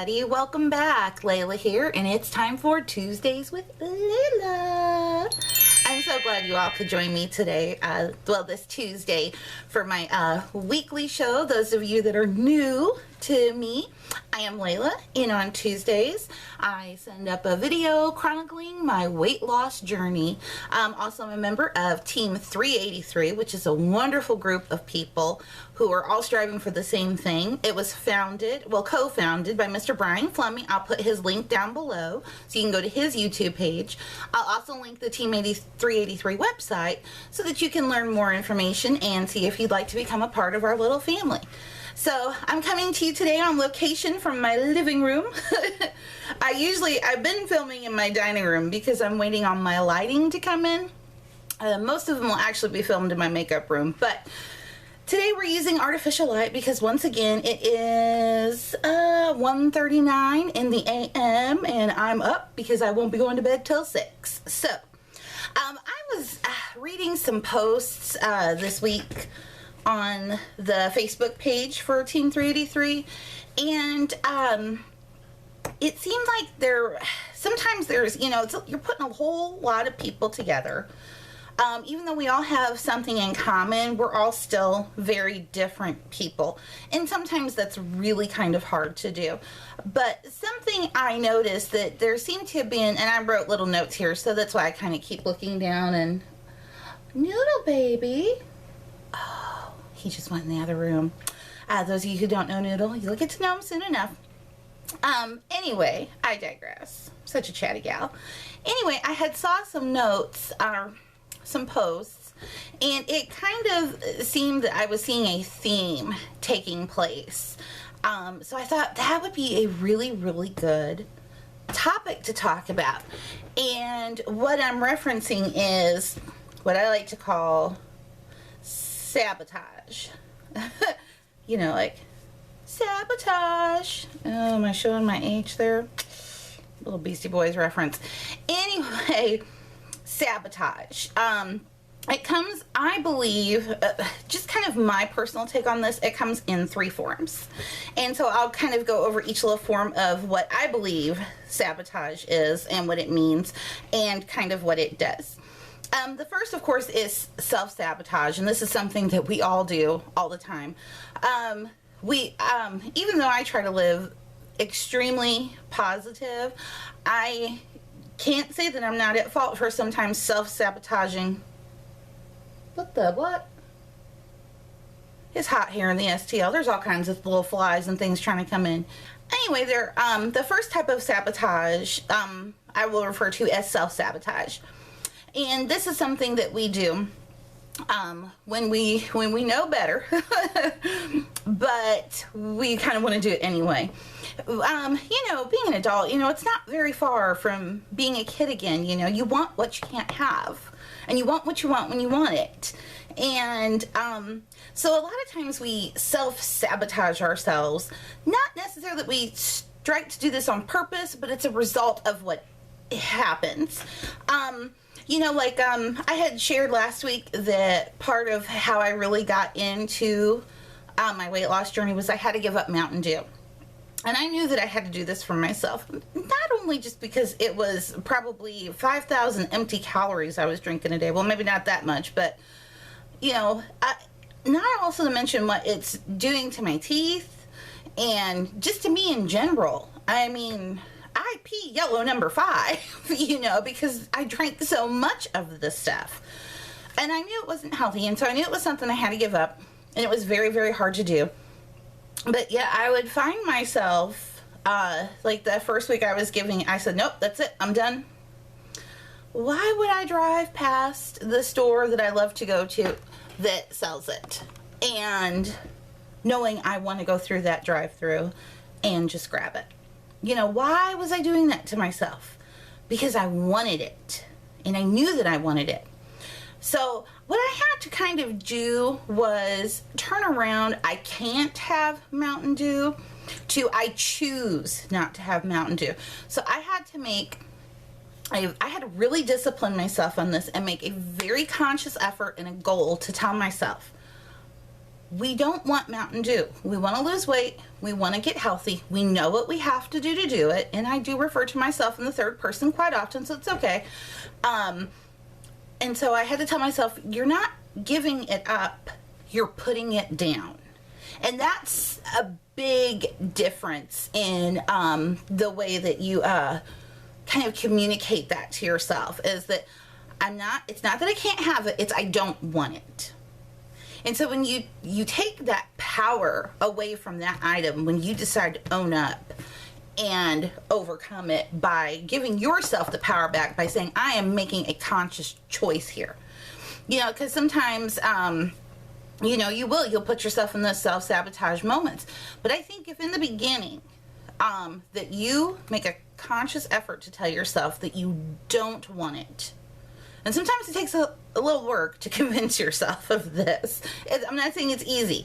everybody, welcome back. Leyla here, and it's time for Tuesdays with Leyla. I'm so glad you all could join me today, this Tuesday, for my weekly show. Those of you that are new to me, I am Leyla, and on Tuesdays I send up a video chronicling my weight loss journey. Also, I'm a member of Team 383, which is a wonderful group of people who are all striving for the same thing. It was co-founded by Mr. Brian Fleming. I'll put his link down below so you can go to his YouTube page. I'll also link the Team 383 website so that you can learn more information and see if you'd like to become a part of our little family. So I'm coming to you today on location from my living room. I've been filming in my dining room because I'm waiting on my lighting to come in. Most of them will actually be filmed in my makeup room, but today we're using artificial light because once again it is 1:39 in the a.m. and I'm up because I won't be going to bed till 6. So I was reading some posts this week on the Facebook page for Team 383, and it seemed like sometimes there's, you're putting a whole lot of people together. Even though we all have something in common, we're all still very different people, and sometimes that's really kind of hard to do. But something I noticed that there seemed to have been, and I wrote little notes here, so that's why I kind of keep looking down. And Noodle baby, oh, he just went in the other room. Those of you who don't know Noodle, you'll get to know him soon enough. Anyway, I digress. Such a chatty gal. Anyway, I had saw some notes, some posts, and it kind of seemed that I was seeing a theme taking place. So I thought that would be a really, really good topic to talk about. And what I'm referencing is what I like to call sabotage. Like sabotage. Oh, am I showing my age there? Little Beastie Boys reference. Anyway, sabotage. It comes, I believe, just kind of my personal take on this, it comes in 3 forms. And so I'll kind of go over each little form of what I believe sabotage is and what it means and kind of what it does. The first, of course, is self-sabotage, and this is something that we all do all the time. Even though I try to live extremely positive, I can't say that I'm not at fault for sometimes self-sabotaging. What? It's hot here in the STL. There's all kinds of little flies and things trying to come in. Anyway, the first type of sabotage I will refer to as self-sabotage. And this is something that we do when we know better, but we kind of want to do it anyway. Being an adult, it's not very far from being a kid again. You want what you can't have, and you want what you want when you want it. And so a lot of times we self-sabotage ourselves, not necessarily that we strike to do this on purpose, but it's a result of what happens. I had shared last week that part of how I really got into my weight loss journey was I had to give up Mountain Dew. And I knew that I had to do this for myself, not only just because it was probably 5,000 empty calories I was drinking a day. Well, maybe not that much, but, not also to mention what it's doing to my teeth and just to me in general. I mean, I pee yellow number 5, because I drank so much of this stuff. And I knew it wasn't healthy, and so I knew it was something I had to give up, and it was very, very hard to do. But yeah, I would find myself, like the first week I said, nope, that's it, I'm done. Why would I drive past the store that I love to go to that sells it, and knowing I want to go through that drive-through and just grab it? Why was I doing that to myself? Because I wanted it, and I knew that I wanted it. So what I had to kind of do was turn around, I can't have Mountain Dew, to I choose not to have Mountain Dew. So I had to really discipline myself on this and make a very conscious effort and a goal to tell myself, we don't want Mountain Dew. We want to lose weight. We want to get healthy. We know what we have to do it. And I do refer to myself in the third person quite often, so it's okay. And so I had to tell myself, you're not giving it up, you're putting it down. And that's a big difference in the way that you kind of communicate that to yourself, is that it's not that I can't have it, it's I don't want it. And so when you take that power away from that item, when you decide to own up and overcome it by giving yourself the power back, by saying, I am making a conscious choice here. Because sometimes, you'll put yourself in those self-sabotage moments. But I think if in the beginning, that you make a conscious effort to tell yourself that you don't want it, and sometimes it takes a little work to convince yourself of this. I'm not saying it's easy,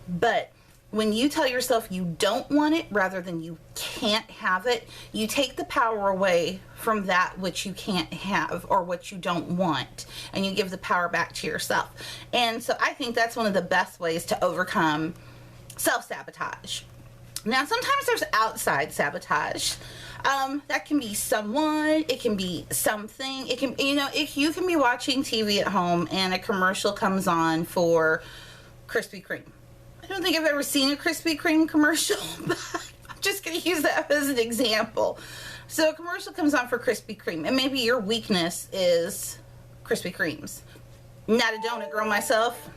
but when you tell yourself you don't want it rather than you can't have it, you take the power away from that which you can't have or what you don't want, and you give the power back to yourself. And so I think that's one of the best ways to overcome self-sabotage. Now, sometimes there's outside sabotage. That can be someone, it can be something, it can, if you can be watching TV at home and a commercial comes on for Krispy Kreme. I don't think I've ever seen a Krispy Kreme commercial, but I'm just going to use that as an example. So a commercial comes on for Krispy Kreme, and maybe your weakness is Krispy Kremes. Not a donut girl myself.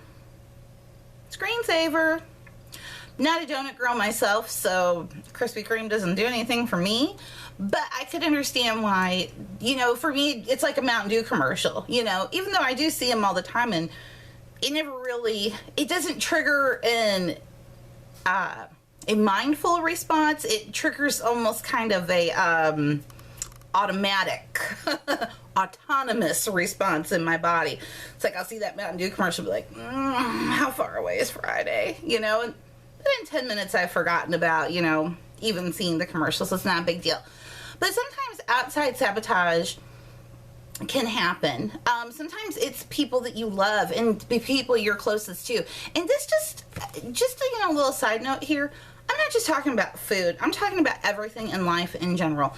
Screensaver. Not a donut girl myself, so Krispy Kreme doesn't do anything for me. But I could understand why, for me, it's like a Mountain Dew commercial. Even though I do see them all the time, and it doesn't trigger a mindful response. It triggers almost kind of a automatic, autonomous response in my body. It's like I'll see that Mountain Dew commercial, be like, how far away is Friday? And in 10 minutes I've forgotten about, even seeing the commercial, so it's not a big deal. But sometimes outside sabotage can happen. Sometimes it's people that you love and people you're closest to. And this just a little side note here, I'm not just talking about food. I'm talking about everything in life in general.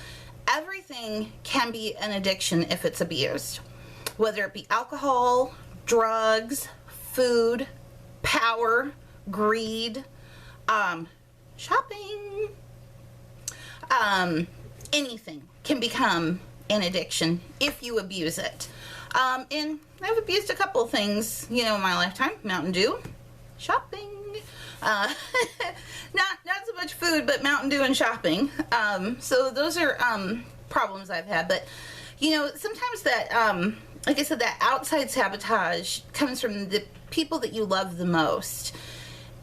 Everything can be an addiction if it's abused. Whether it be alcohol, drugs, food, power, greed, shopping, anything can become an addiction if you abuse it. And I've abused a couple of things, in my lifetime. Mountain Dew, shopping, not so much food, but Mountain Dew and shopping. So those are problems I've had. But sometimes that, like I said, that outside sabotage comes from the people that you love the most.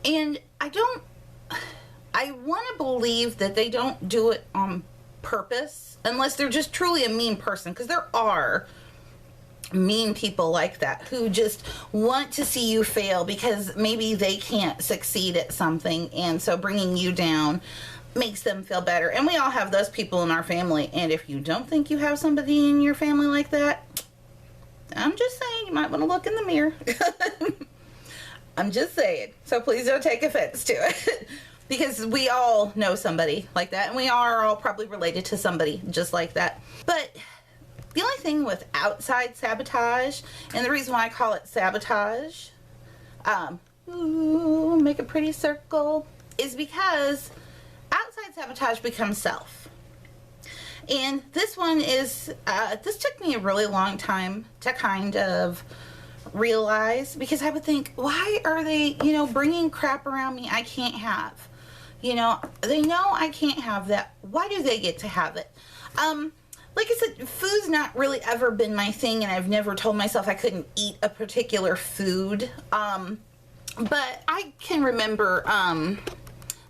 And I want to believe that they don't do it on purpose, unless they're just truly a mean person, because there are mean people like that who just want to see you fail because maybe they can't succeed at something, and so bringing you down makes them feel better. And we all have those people in our family, and if you don't think you have somebody in your family like that, I'm just saying you might want to look in the mirror. I'm just saying. So please don't take offense to it. Because we all know somebody like that, and we are all probably related to somebody just like that. But the only thing with outside sabotage, and the reason why I call it sabotage, make a pretty circle, is because outside sabotage becomes self. And this one is, this took me a really long time to kind of realize, because I would think, why are they, bringing crap around me I can't have? They know I can't have that. Why do they get to have it? Like I said, food's not really ever been my thing, and I've never told myself I couldn't eat a particular food. But I can remember,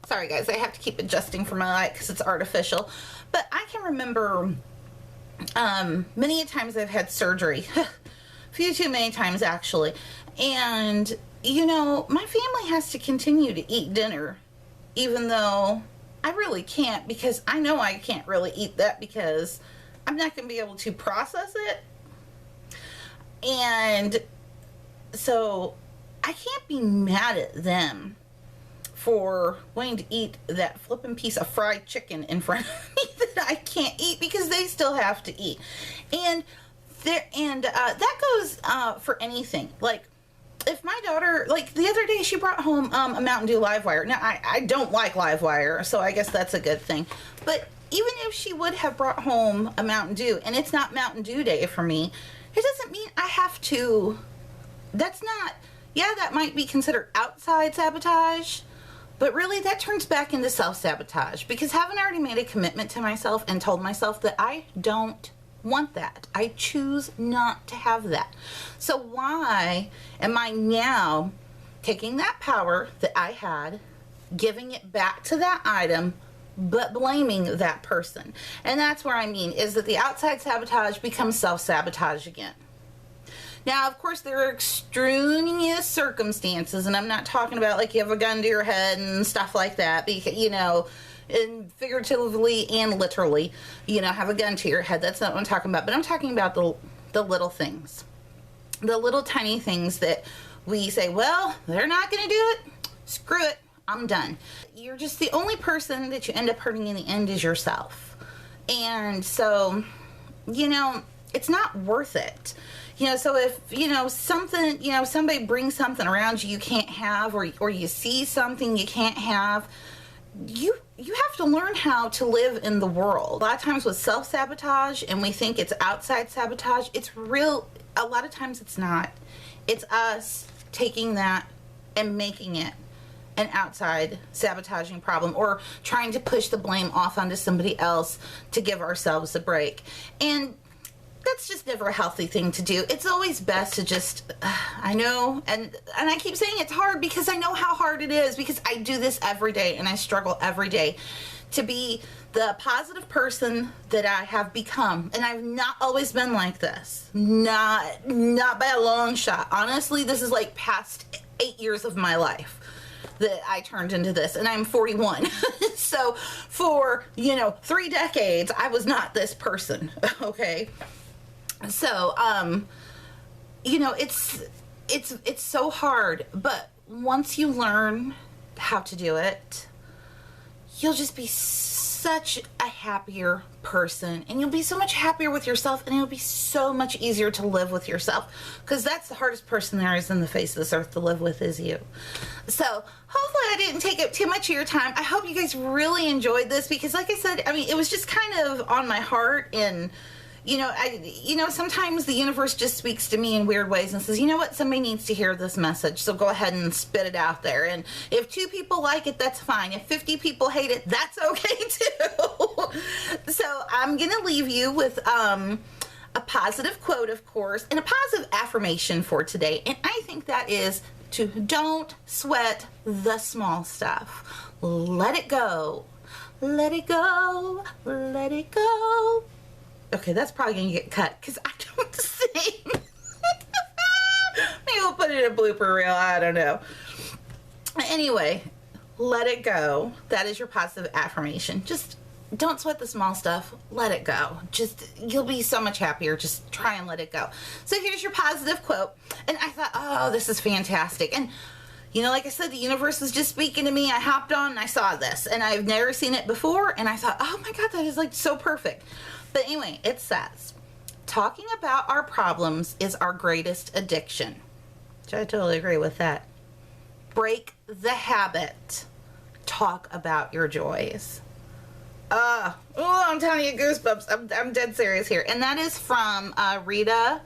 sorry guys, I have to keep adjusting for my light because it's artificial. But I can remember many a times I've had surgery. A few too many times, actually. And, my family has to continue to eat dinner, even though I really can't, because I know I can't really eat that because I'm not going to be able to process it. And so I can't be mad at them for wanting to eat that flippin' piece of fried chicken in front of me that I can't eat, because they still have to eat. And that goes for anything. Like, if my daughter, like the other day, she brought home a Mountain Dew Livewire. Now, I don't like Livewire, so I guess that's a good thing. But even if she would have brought home a Mountain Dew, and it's not Mountain Dew Day for me, it doesn't mean I have to. That's not, yeah, that might be considered outside sabotage, but really that turns back into self-sabotage, because haven't I already made a commitment to myself and told myself that I don't want that? I choose not to have that. So why am I now taking that power that I had, giving it back to that item, but blaming that person? And that's where I mean, is that the outside sabotage becomes self-sabotage again. Now, of course, there are extraneous circumstances, and I'm not talking about like you have a gun to your head and stuff like that, because, you know, and figuratively and literally, you know, have a gun to your head. That's not what I'm talking about. But I'm talking about the little things, the little tiny things that we say, well, they're not going to do it. Screw it. I'm done. You're just the only person that you end up hurting in the end is yourself. And so, you know, it's not worth it. You know, so if, you know, something, you know, somebody brings something around you can't have, or you see something you can't have, you have to learn how to live in the world. A lot of times with self-sabotage, and we think it's outside sabotage, it's real. A lot of times it's not. It's us taking that and making it an outside sabotaging problem, or trying to push the blame off onto somebody else to give ourselves a break. And that's just never a healthy thing to do. It's always best to just, I know, and I keep saying it's hard because I know how hard it is, because I do this every day and I struggle every day to be the positive person that I have become. And I've not always been like this. Not by a long shot. Honestly, this is like past 8 years of my life that I turned into this, and I'm 41. So for, you know, 3 decades, I was not this person, okay? So, you know, it's so hard, but once you learn how to do it, you'll just be such a happier person, and you'll be so much happier with yourself, and it'll be so much easier to live with yourself, because that's the hardest person there is in the face of this earth to live with, is you. So hopefully I didn't take up too much of your time. I hope you guys really enjoyed this, because like I said, I mean, it was just kind of on my heart, and you know, sometimes the universe just speaks to me in weird ways and says, you know what, somebody needs to hear this message, so go ahead and spit it out there. And if 2 people like it, that's fine. If 50 people hate it, that's okay too. So I'm gonna leave you with a positive quote, of course, and a positive affirmation for today. And I think that is to don't sweat the small stuff. Let it go. Let it go. Let it go. Okay, that's probably going to get cut because I don't sing. Maybe we'll put it in a blooper reel. I don't know. Anyway, let it go. That is your positive affirmation. Just don't sweat the small stuff. Let it go. Just, you'll be so much happier. Just try and let it go. So here's your positive quote. And I thought, oh, this is fantastic. And you know, like I said, the universe was just speaking to me. I hopped on and I saw this. And I've never seen it before. And I thought, oh my God, that is like so perfect. But anyway, it says, talking about our problems is our greatest addiction. Which I totally agree with that. Break the habit. Talk about your joys. I'm telling you, goosebumps. I'm dead serious here. And that is from Rita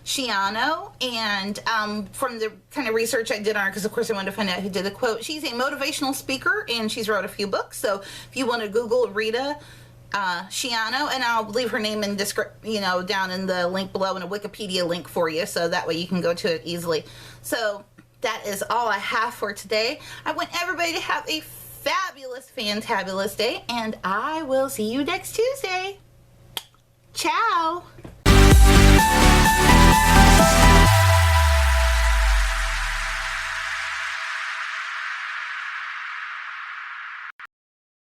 Schiano, and from the kind of research I did on her, because of course I wanted to find out who did the quote. She's a motivational speaker, and she's wrote a few books. So if you want to Google Rita Schiano, and I'll leave her name in down in the link below, and a Wikipedia link for you, so that way you can go to it easily. So that is all I have for today. I want everybody to have a fabulous, fantabulous day, and I will see you next Tuesday. Ciao.